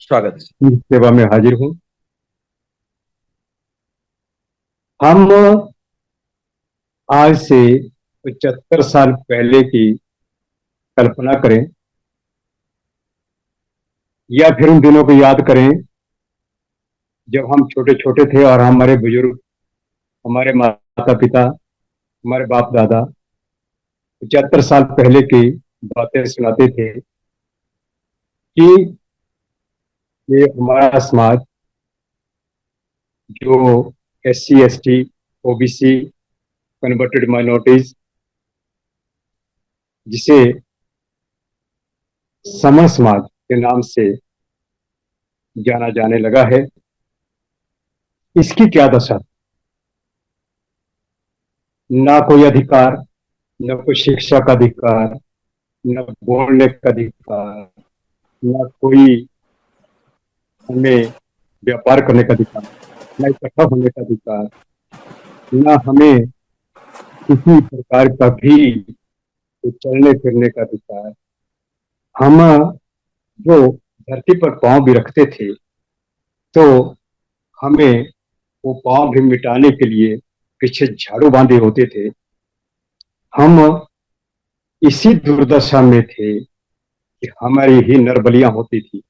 स्वागत है। सेवा में हाजिर हूँ। हम आज से 75 साल पहले की कल्पना करें या फिर उन दिनों को याद करें जब हम छोटे छोटे थे और हमारे बुजुर्ग, हमारे माता पिता, हमारे बाप दादा 75 साल पहले की बातें सुनाते थे कि ये हमारा समाज जो SC ST OBC converted minorities जिसे समण समाज के नाम से जाना जाने लगा है, इसकी क्या दशा। ना कोई अधिकार, न कोई शिक्षा का अधिकार, न बोलने का अधिकार, न कोई हमें व्यापार करने का अधिकार, न इकट्ठा होने का अधिकार, न हमें किसी प्रकार का भी चलने फिरने का अधिकार। हम जो धरती पर पांव भी रखते थे तो हमें वो पांव भी मिटाने के लिए पीछे झाड़ू बांधे होते थे। हम इसी दुर्दशा में थे कि हमारी ही नरबलियां होती थी,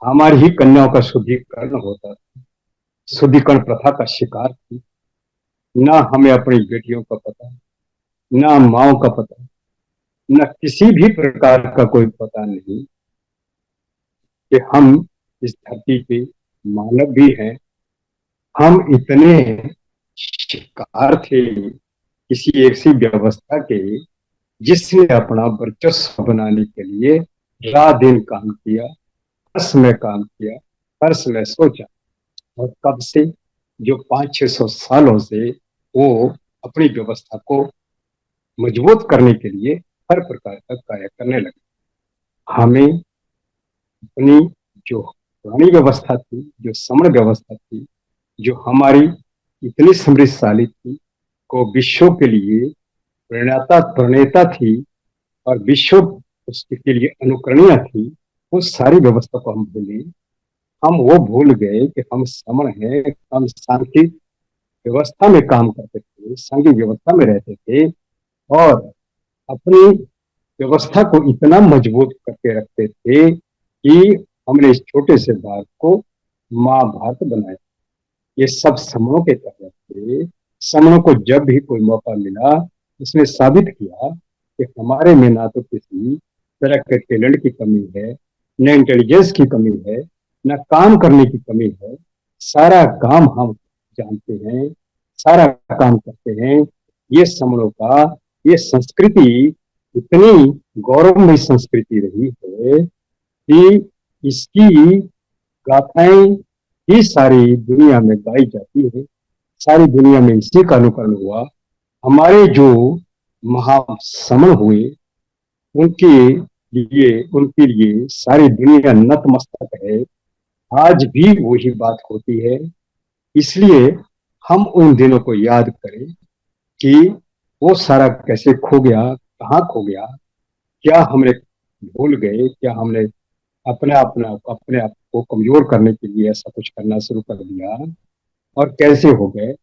हमारी ही कन्याओं का शुद्धिकरण होता था, शुद्धिकरण प्रथा का शिकार थी। ना हमें अपनी बेटियों का पता, ना माओ का पता, न किसी भी प्रकार का कोई पता नहीं कि हम इस धरती पे मानव भी हैं। हम इतने शिकार थे किसी ऐसी व्यवस्था के जिसने अपना वर्चस्व बनाने के लिए रात दिन काम किया, हर्ष में काम किया, हर्ष में सोचा। और कब से, जो 500-600 सालों से वो अपनी व्यवस्था को मजबूत करने के लिए हर प्रकार का कार्य करने लगे। हमें अपनी जो पुरानी व्यवस्था थी, जो समण व्यवस्था थी, जो हमारी इतनी समृद्धशाली थी, को विश्व के लिए प्रणेता थी और विश्व उसके लिए अनुकरणीय थी, वो सारी व्यवस्था को हम भूले। हम वो भूल गए कि हम समण हैं, हम सांख्यिक व्यवस्था में काम करते थे, सांघिक व्यवस्था में रहते थे और अपनी व्यवस्था को इतना मजबूत करके रखते थे कि हमने इस छोटे से भारत को महाभारत बनाया। ये सब समणों के तहत थे। समणों को जब भी कोई मौका मिला उसने साबित किया कि हमारे में ना तो किसी तरह के टैलेंट की कमी है, न इंटेलिजेंस की कमी है, न काम करने की कमी है। सारा काम हम जानते हैं, सारा काम करते हैं। ये समणों का, ये संस्कृति इतनी गौरवमयी संस्कृति रही है कि इसकी गाथाएं ही सारी दुनिया में गाई जाती है। सारी दुनिया में इसी का अनुकरण हुआ। हमारे जो महासमण हुए उनके लिए सारी दुनिया नतमस्तक है। आज भी वही बात होती है। इसलिए हम उन दिनों को याद करें कि वो सारा कैसे खो गया, कहाँ खो गया, क्या हमने भूल गए, क्या हमने अपने आप को कमजोर करने के लिए ऐसा कुछ करना शुरू कर दिया और कैसे हो गए।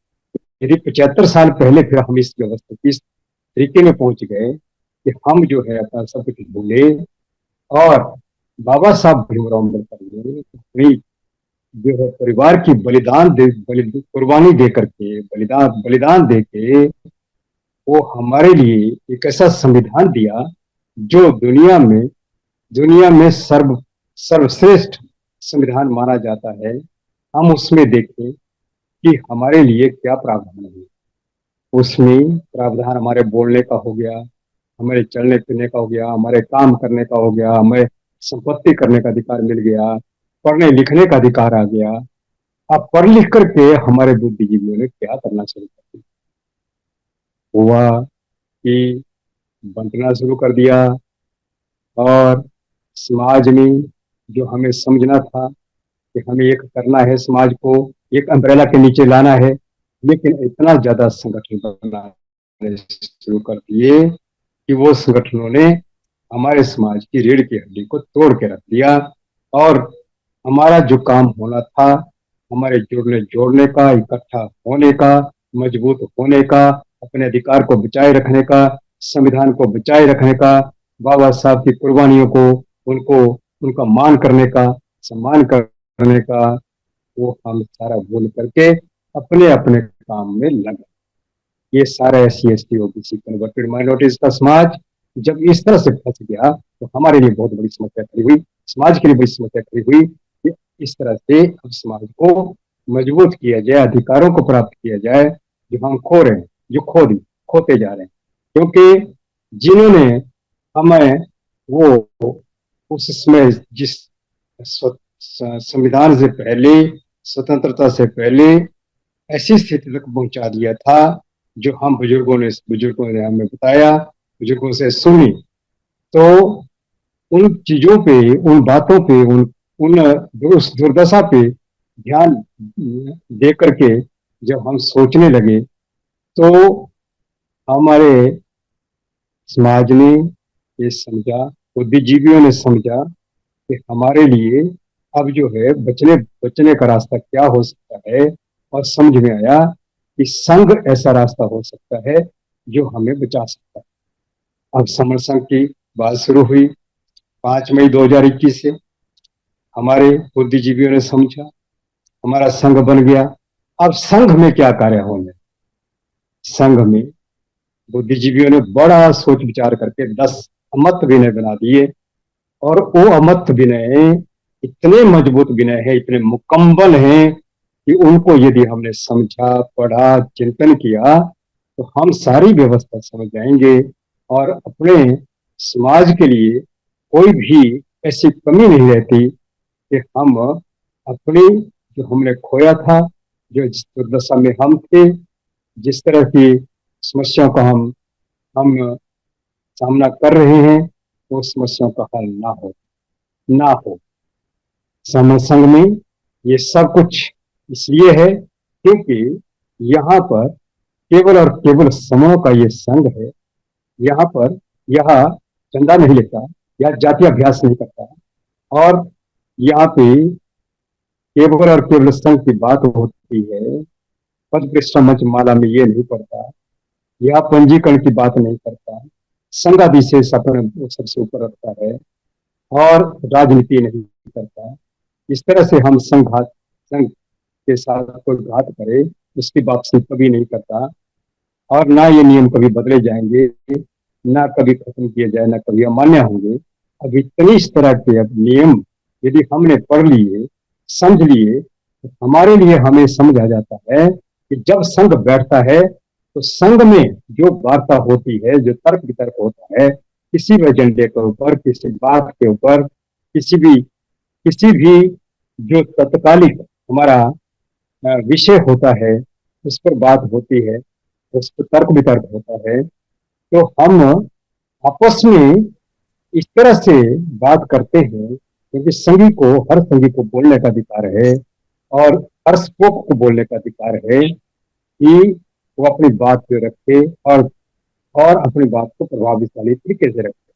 यदि 75 साल पहले फिर हम इस व्यवस्था की इस तरीके में पहुंच गए कि हम जो है अपना सब कुछ भूले और बाबा साहब भीमराव अम्बेडकर ने अपनी जो है परिवार की कुर्बानी दे करके, बलिदान दे के वो हमारे लिए एक ऐसा संविधान दिया जो दुनिया में सर्वश्रेष्ठ संविधान माना जाता है। हम उसमें देखें कि हमारे लिए क्या प्रावधान है। उसमें प्रावधान हमारे बोलने का हो गया, हमारे चलने फिरने का हो गया, हमारे काम करने का हो गया, हमें संपत्ति करने का अधिकार मिल गया, पढ़ने लिखने का अधिकार आ गया। अब पढ़ लिख करके हमारे बुद्धिजीवियों ने क्या करना शुरू कर दिया, हुआ कि बंटना शुरू कर दिया। और समाज में जो हमें समझना था कि हमें एक करना है, समाज को एक अम्ब्रेला के नीचे लाना है, लेकिन इतना ज्यादा संगठन बनाने शुरू कर दिए कि वो संगठनों ने हमारे समाज की रीढ़ की हड्डी को तोड़ के रख दिया और हमारा जो काम होना था, हमारे जुड़ने जोड़ने का, इकट्ठा होने का, मजबूत होने का, अपने अधिकार को बचाए रखने का, संविधान को बचाए रखने का, बाबा साहब की कुर्बानियों को, उनको उनका मान करने का, सम्मान करने का, वो हम सारा भूल करके अपने अपने काम में लगे। ये सारा SC ST OBC converted minorities का समाज जब इस तरह से फंस गया तो हमारे लिए बहुत बड़ी समस्या खड़ी हुई, समाज के लिए बड़ी समस्या खड़ी हुई कि इस तरह से अब समाज को मजबूत किया जाए, अधिकारों को प्राप्त किया जाए जो हम खो रहे हैं, जो खोते जा रहे हैं। क्योंकि जिन्होंने हमें वो उस समय जिस संविधान से पहले, स्वतंत्रता से पहले ऐसी स्थिति तक पहुंचा दिया था जो हम बुजुर्गों ने हमें बताया, बुजुर्गों से सुनी, तो उन चीजों पे, उन बातों पे, उन उस दुर्दशा पे ध्यान दे करके जब हम सोचने लगे तो हमारे समाज ने ये समझा, बुद्धिजीवियों ने समझा कि हमारे लिए अब जो है बचने बचने का रास्ता क्या हो सकता है, और समझ में आया कि संघ ऐसा रास्ता हो सकता है जो हमें बचा सकता है। अब समर संघ की बात शुरू हुई 5 मई 2021 से। हमारे बुद्धिजीवियों ने समझा, हमारा संघ बन गया। अब संघ में क्या कार्य होंगे? संघ में बुद्धिजीवियों ने बड़ा सोच विचार करके 10 अमत विनय बना दिए, और वो अमत विनय इतने मजबूत विनय है, इतने मुकम्मल हैं कि उनको यदि हमने समझा, पढ़ा, चिंतन किया तो हम सारी व्यवस्था समझ जाएंगे और अपने समाज के लिए कोई भी ऐसी कमी नहीं रहती कि हम अपनी जो हमने खोया था, जो जिस दुर्दशा में हम थे, जिस तरह की समस्याओं का हम सामना कर रहे हैं, वो समस्याओं का हल ना हो। समर संघ में ये सब कुछ इसलिए है क्योंकि यहाँ पर केवल और केवल समूह का ये संघ है। यहाँ पर यह चंदा नहीं लेता या जाति अभ्यास नहीं करता, और यहाँ पे केवल और केवल संघ की बात होती है। पद पृष्ठ मंच माला में ये नहीं पड़ता, यह पंजीकरण की बात नहीं करता, संघाधिशेष अपने सबसे ऊपर रखता है और राजनीति नहीं करता। इस तरह से हम संघ के साथ कोई घात करे उसकी वापसी कभी नहीं करता, और ना ये नियम कभी बदले जाएंगे, ना कभी खत्म किए जाए, ना कभी अमान्य होंगे। अब इतनी इस तरह के अब नियम यदि हमने पढ़ लिए, समझ लिए, तो हमारे लिए हमें समझ आ जाता है कि जब संघ बैठता है तो संघ में जो वार्ता होती है, जो तर्क वितर्क होता है, किसी भी एजेंडे के ऊपर, किसी बात के ऊपर, किसी भी जो तत्कालिक हमारा विषय होता है, उस पर बात होती है, उस पर तर्क वितर्क होता है, तो हम आपस में इस तरह से बात करते हैं क्योंकि संघी को, हर संघी को बोलने का अधिकार है और हर स्पोक को बोलने का अधिकार है कि वो अपनी बात को रखे और अपनी बात को प्रभावशाली तरीके से रखे।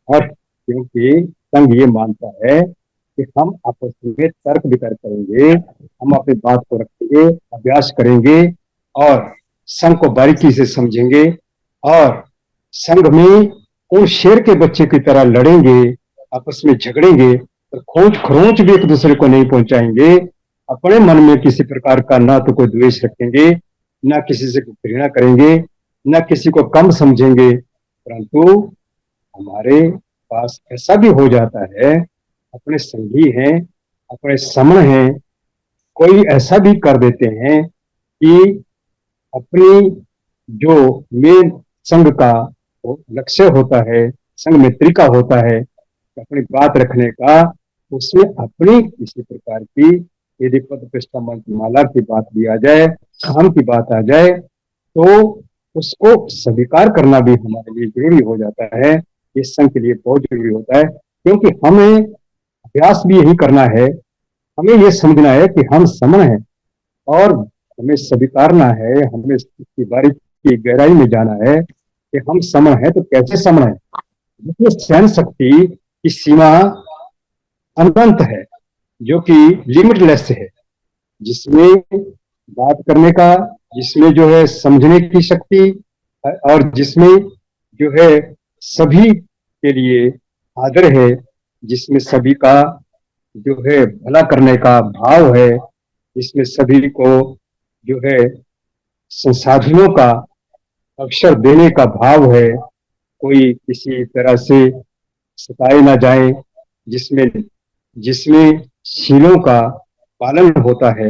और क्योंकि संघ ये मानता है कि हम आपस में तर्क वितर्क करेंगे, हम अपनी बात को रखेंगे, अभ्यास करेंगे और संघ को बारीकी से समझेंगे, और संघ में उन शेर के बच्चे की तरह लड़ेंगे, आपस में झगड़ेंगे, तो खोज खरोंच भी एक दूसरे को नहीं पहुंचाएंगे। अपने मन में किसी प्रकार का ना तो कोई द्वेष रखेंगे, ना किसी से घृणा करेंगे, ना किसी को कम समझेंगे। परंतु हमारे पास ऐसा भी हो जाता है, अपने संगी हैं, अपने समण हैं, कोई ऐसा भी कर देते हैं कि अपनी जो मेन संघ का लक्ष्य होता है, संघ मित्री का होता है, अपनी बात रखने का, उसमें अपनी किसी प्रकार की यदि पद प्रतिष्ठा माला की बात भी आ जाए, काम की बात आ जाए, तो उसको स्वीकार करना भी हमारे लिए जरूरी हो जाता है। ये संघ के लिए बहुत जरूरी होता है क्योंकि हमें अभ्यास भी यही करना है, हमें ये समझना है कि हम समान हैं और हमें स्वीकारना है, हमें इसकी बारीकी की गहराई में जाना है कि हम समान हैं। तो कैसे समान है? जिसमें सहन शक्ति की सीमा अनंत है, जो कि लिमिटलेस है, जिसमें बात करने का, जिसमें जो है समझने की शक्ति, और जिसमें जो है सभी के लिए आदर है, जिसमें सभी का जो है भला करने का भाव है, जिसमें सभी को जो है संसाधनों का अवसर देने का भाव है, कोई किसी तरह से सताए ना जाए, जिसमें जिसमें शीलों का पालन होता है,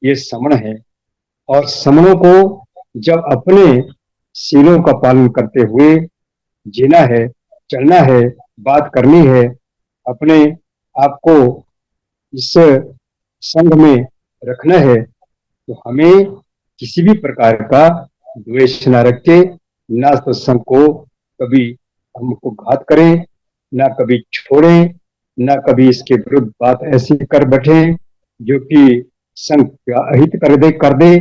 ये समण है। और समणों को जब अपने शीलों का पालन करते हुए जीना है, चलना है, बात करनी है, अपने आप को इस संघ में रखना है, तो हमें किसी भी प्रकार का द्वेष न रखे, ना तो संघ को कभी हमको घात करें, ना कभी छोड़ें, ना कभी इसके विरुद्ध बात ऐसी कर बैठे जो कि संघ का अहित कर दे,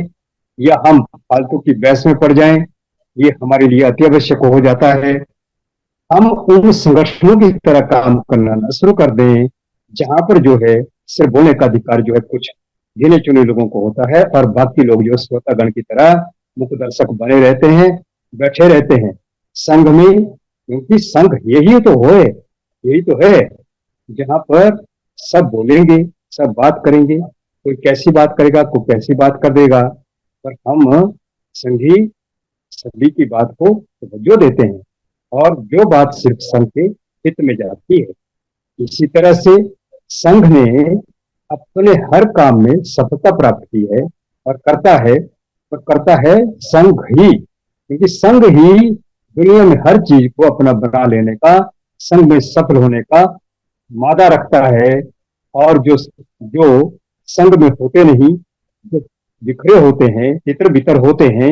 या हम फालतू की बहस में पड़ जाएं। ये हमारे लिए अति आवश्यक हो जाता है। हम उन संगठनों की तरह काम करना न शुरू कर दें जहां पर जो है सिर्फ बोलने का अधिकार जो है कुछ गिने चुने लोगों को होता है, और बाकी लोग जो श्रोतागण की तरह मुख्य दर्शक बने रहते हैं, बैठे रहते हैं संघ में। क्योंकि संघ यही तो है जहां पर सब बोलेंगे, सब बात करेंगे, कोई कैसी बात करेगा, कोई कैसी बात कर देगा, पर हम संघी सभी की बात को तवज्जो देते हैं, और जो बात सिर्फ संघ के हित में जाती है। इसी तरह से संघ ने अपने हर काम में सफलता प्राप्त की है, और करता है, और करता है संघ ही, क्योंकि संघ ही दुनिया में हर चीज को अपना बना लेने का, संघ में सफल होने का मादा रखता है। और जो जो संघ में होते नहीं, जो बिखरे होते हैं, तितर बितर होते हैं,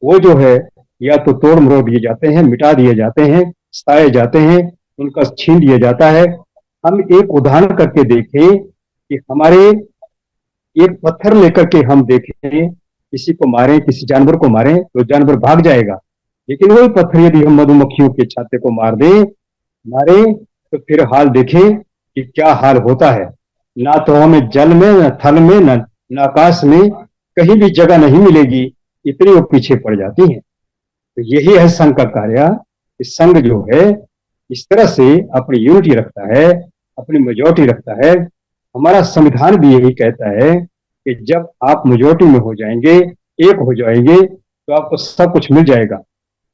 वो जो है या तो तोड़ मरोड़ दिए जाते हैं, मिटा दिए जाते हैं, सताए जाते हैं, उनका छीन लिया जाता है। हम एक उदाहरण करके देखें कि हमारे एक पत्थर लेकर के हम देखें, किसी को मारें, किसी जानवर को मारें तो जानवर भाग जाएगा, लेकिन वही पत्थर यदि हम मधुमक्खियों के छाते को मारे तो फिर हाल देखें कि क्या हाल होता है। ना तो हमें जल में, न थल में, न आकाश में कहीं भी जगह नहीं मिलेगी, इतनी वो पीछे पड़ जाती है। तो यही है संघ का कार्य। इस संघ जो है इस तरह से अपनी यूनिटी रखता है, अपनी मेजोरिटी रखता है। हमारा संविधान भी यही कहता है कि जब आप मेजोरिटी में हो जाएंगे, एक हो जाएंगे, तो आपको सब कुछ मिल जाएगा।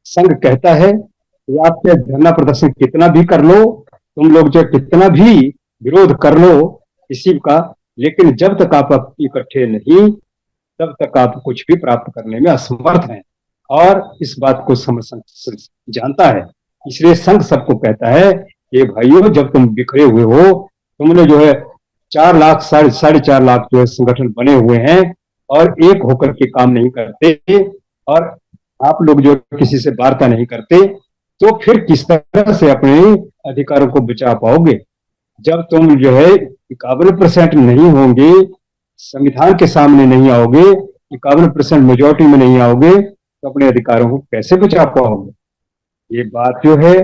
संघ कहता है कि आप चाहे धरना प्रदर्शन कितना भी कर लो, तुम लोग जो कितना भी विरोध कर लो किसी का, लेकिन जब तक आप इकट्ठे नहीं, तब तक आप कुछ भी प्राप्त करने में असमर्थ हैं। और इस बात को जानता है। इसलिए संघ सबको कहता है कि भाइयों, जब तुम बिखरे हुए हो, तुमने जो है 4 लाख, 4.5 लाख जो है संगठन बने हुए हैं, और एक होकर के काम नहीं करते, और आप लोग जो किसी से वार्ता नहीं करते, तो फिर किस तरह से अपने अधिकारों को बचा पाओगे। जब तुम जो है 51% नहीं होंगे, संविधान के सामने नहीं आओगे, 51% मेजोरिटी में नहीं आओगे, तो अपने अधिकारों को कैसे बचा पाओगे। ये बात जो है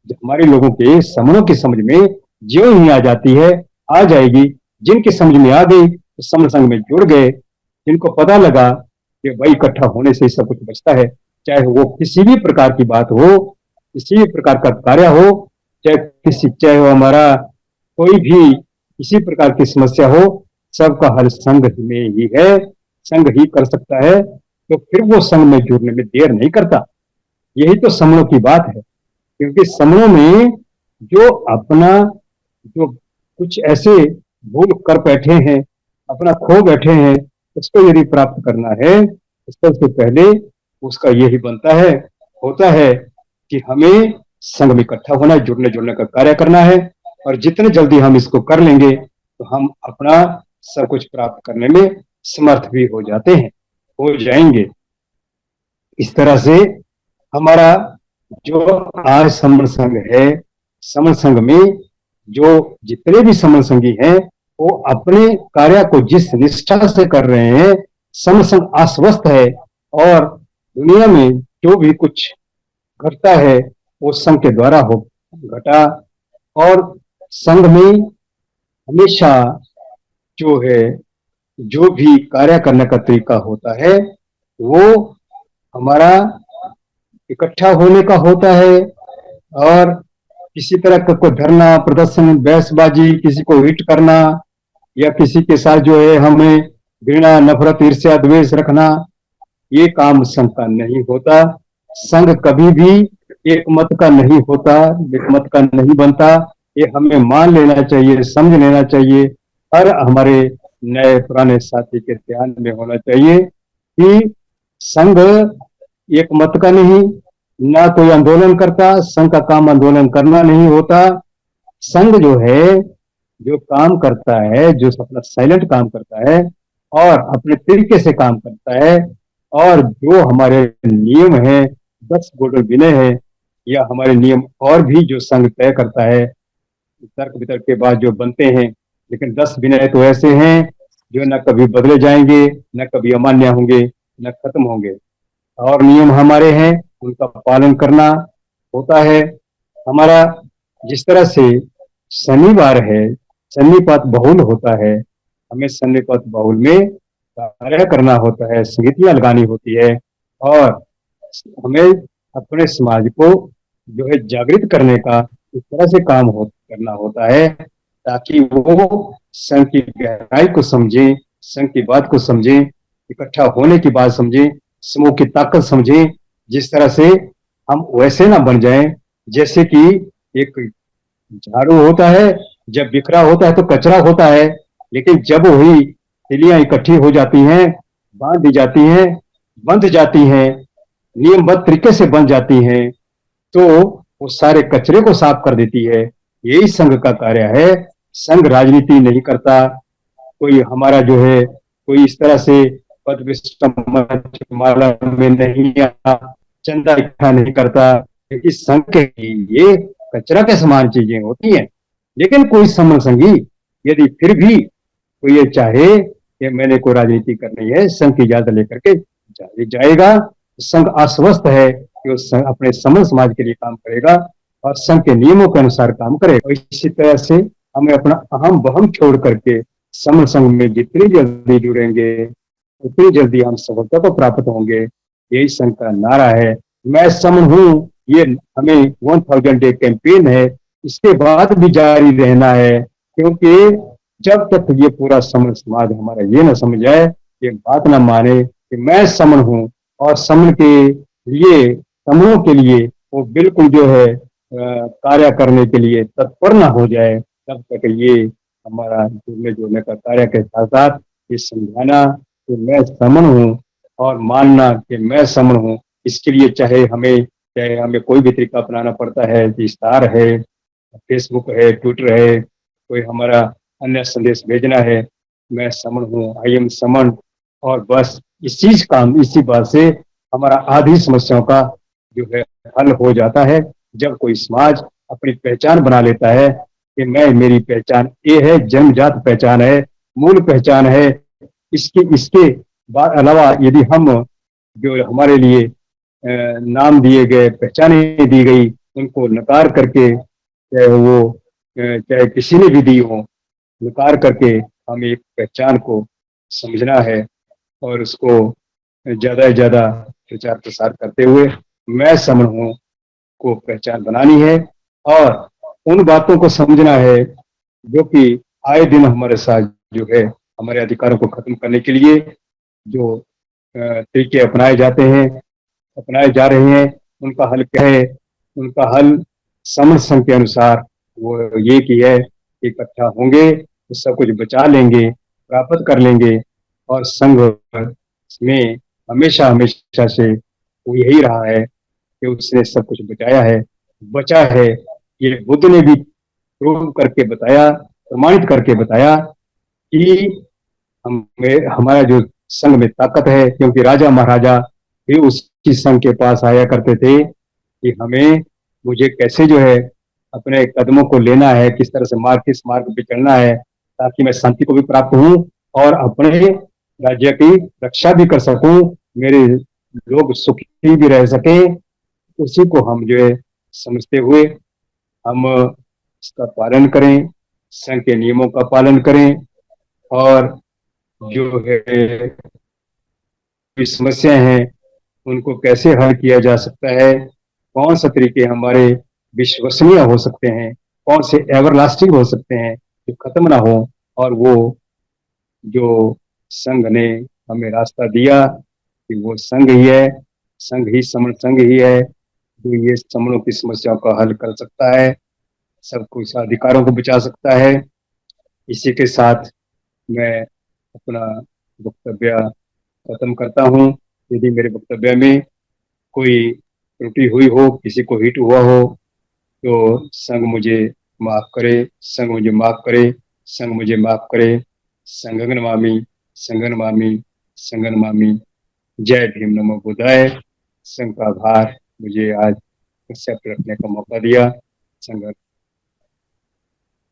जो हमारे लोगों के समणों की समझ में ज्यों ही आ जाती है, आ जाएगी। जिनकी समझ में आ गई तो समण संघ में जुड़ गए। जिनको पता लगा कि भाई इकट्ठा होने से सब कुछ बचता है, चाहे वो किसी भी प्रकार की बात हो, किसी भी प्रकार का कार्य हो, चाहे वो हमारा कोई भी किसी प्रकार की समस्या हो, सबका हल संघ में ही है, संघ ही कर सकता है। तो फिर वो संघ में जुड़ने में देर नहीं करता। यही तो समणों की बात है। क्योंकि समणों में जो अपना जो कुछ ऐसे भूल कर बैठे हैं, अपना खो बैठे हैं, उसको यदि प्राप्त करना है तो सबसे पहले उसका यही बनता है, होता है कि हमें संघ में इकट्ठा होना, जुड़ने जुड़ने का कार्य करना है। और जितने जल्दी हम इसको कर लेंगे तो हम अपना सब कुछ प्राप्त करने में समर्थ भी हो जाते हैं, हो जाएंगे। इस तरह से हमारा जो आज समण संघ है, समण संघ में जो जितने भी समण संघी हैं, वो अपने कार्य को जिस निष्ठा से कर रहे हैं, समण संघ आश्वस्त है। और दुनिया में जो भी कुछ घटता है वो संघ के द्वारा हो घटा। और संघ में हमेशा जो है, जो भी कार्य करने का तरीका होता है वो हमारा इकट्ठा होने का होता है। और किसी तरह का कोई धरना प्रदर्शन बहसबाजी, किसी को हिट करना या किसी के साथ जो है हमें घृणा नफरत ईर्ष्या द्वेष रखना, ये काम संघ का नहीं होता। संघ कभी भी एक मत का नहीं होता, एक मत का नहीं बनता। ये हमें मान लेना चाहिए, समझ लेना चाहिए। हर हमारे नए पुराने साथी के ध्यान में होना चाहिए कि संघ एक मत का नहीं, ना कोई आंदोलन करता। संघ का काम आंदोलन करना नहीं होता। संघ जो है, जो काम करता है, जो अपना साइलेंट काम करता है और अपने तरीके से काम करता है, और जो हमारे नियम है, 10 गोल्डन विनय है या हमारे नियम और भी जो संघ तय करता है, तर्क वितर्क के बाद जो बनते हैं, लेकिन 10 विनय तो ऐसे हैं जो न कभी बदले जाएंगे, न कभी अमान्य होंगे, न खत्म होंगे। और नियम हमारे हैं, उनका पालन करना होता है हमारा। जिस तरह से शनिवार है, सन्निपात बहुल होता है, हमें सन्निपात बहुल में कार्य करना होता है, समितियां लगानी होती है और हमें अपने समाज को जो है जागृत करने का इस तरह से करना होता है ताकि वो संघ की गहराई को समझे, संघ की बात को समझे, इकट्ठा होने की बात समझे, समूह की ताकत समझे। जिस तरह से हम वैसे ना बन जाएं जैसे कि एक झाड़ू होता है, जब बिखरा होता है तो कचरा होता है, लेकिन जब वही तिलियां इकट्ठी हो जाती हैं, बांध दी जाती हैं, बंध जाती हैं, नियमबद्ध तरीके से बन जाती हैं, तो वो सारे कचरे को साफ कर देती है। यही संघ का कार्य है। संघ राजनीति नहीं करता, कोई हमारा जो है कोई इस तरह से पद माला में नहीं आता, चंदा इकट्ठा नहीं करता। इस संघ के ये कचरा के समान चीजें होती हैं। लेकिन कोई समन संघी यदि फिर भी कोई ये चाहे कि मैंने कोई राजनीति करनी है, संघ की इजाजत लेकर के जाएगा। संघ आश्वस्त है कि वो अपने समन समाज के लिए काम करेगा और संघ के नियमों के अनुसार काम करेगा। इसी तरह से हमें अपना अहम बहम छोड़ करके समन संघ में जितनी जल्दी जुड़ेंगे उतनी जल्दी हम सफलता को प्राप्त होंगे। यही संघ का नारा है, मैं समन हूँ। ये हमें 1000 डे कैंपेन है, इसके बाद भी जारी रहना है, क्योंकि जब तक ये पूरा समन समाज हमारा ये ना समझ जाए, ये बात ना माने कि मैं समन हूँ और समन के लिए, समूह के लिए वो बिल्कुल जो है कार्य करने के लिए तत्पर ना हो जाए, तब तक ये हमारा जुड़ने जुड़ने का कार्य के साथ साथ ये समझाना कि मैं समन हूँ और मानना कि मैं समन हूँ, इसके लिए चाहे हमें कोई भी तरीका अपनाना पड़ता है, विस्तार है, फेसबुक है, ट्विटर है, कोई हमारा अन्य संदेश भेजना है, मैं समन हूँ, आई एम समन। और बस इसी बात से हमारा आधी समस्याओं का जो है हल हो जाता है। जब कोई समाज अपनी पहचान बना लेता है कि मेरी पहचान ये है, जन्मजात पहचान है, मूल पहचान है, इसके बाद अलावा यदि हम जो हमारे लिए नाम दिए गए, पहचाने दी गई, उनको नकार करके, चाहे किसी ने भी दी हो, नकार करके हमें एक पहचान को समझना है और उसको ज्यादा से ज्यादा प्रचार प्रसार करते हुए मैं समन हूँ को पहचान बनानी है और उन बातों को समझना है जो कि आए दिन हमारे साथ जो है हमारे अधिकारों को खत्म करने के लिए जो तरीके अपनाए जा रहे हैं, उनका हल क्या है। उनका हल समन संघ के अनुसार वो ये कि है, इकट्ठा होंगे तो सब कुछ बचा लेंगे, प्राप्त कर लेंगे। और संघ में हमेशा हमेशा से वो यही रहा है कि उसने सब कुछ बचाया है, बचा है। ये बुद्ध ने भी प्रूव करके बताया, प्रमाणित करके बताया कि हमारा जो संघ में ताकत है, क्योंकि राजा महाराजा भी उसी संघ के पास आया करते थे कि मुझे कैसे जो है अपने कदमों को लेना है, किस मार्ग पे चलना है, ताकि मैं शांति को भी प्राप्त हूँ और अपने राज्य की रक्षा भी कर सकूं, मेरे लोग सुखी भी रह सके। उसी को हम जो है समझते हुए हम इसका पालन करें, संघ के नियमों का पालन करें और जो है जो समस्याएं हैं उनको कैसे हल किया जा सकता है, कौन सा तरीके हमारे विश्वसनीय हो सकते हैं, कौन से एवरलास्टिंग हो सकते हैं जो खत्म ना हो। और वो जो संघ ने हमें रास्ता दिया कि वो संघ ही है, संघ ही समण संघ ही है जो ये समणों की समस्याओं का हल कर सकता है, सबको इस अधिकारों को बचा सकता है। इसी के साथ मैं अपना वक्तव्य खत्म करता हूँ। यदि मेरे वक्तव्य में कोई त्रुटि हुई हो, किसी को हिट हुआ हो, तो संघ मुझे माफ करे, संघ मुझे माफ करे, संघ मुझे माफ करे। संगन मामी, संगन मामी, संगन मामी। जय भीम, नमो बुद्धाय। संघ का आभार, मुझे आज एक्सेप्ट रखने का मौका दिया। संघ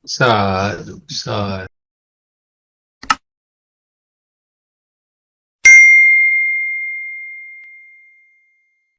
साधु साधु।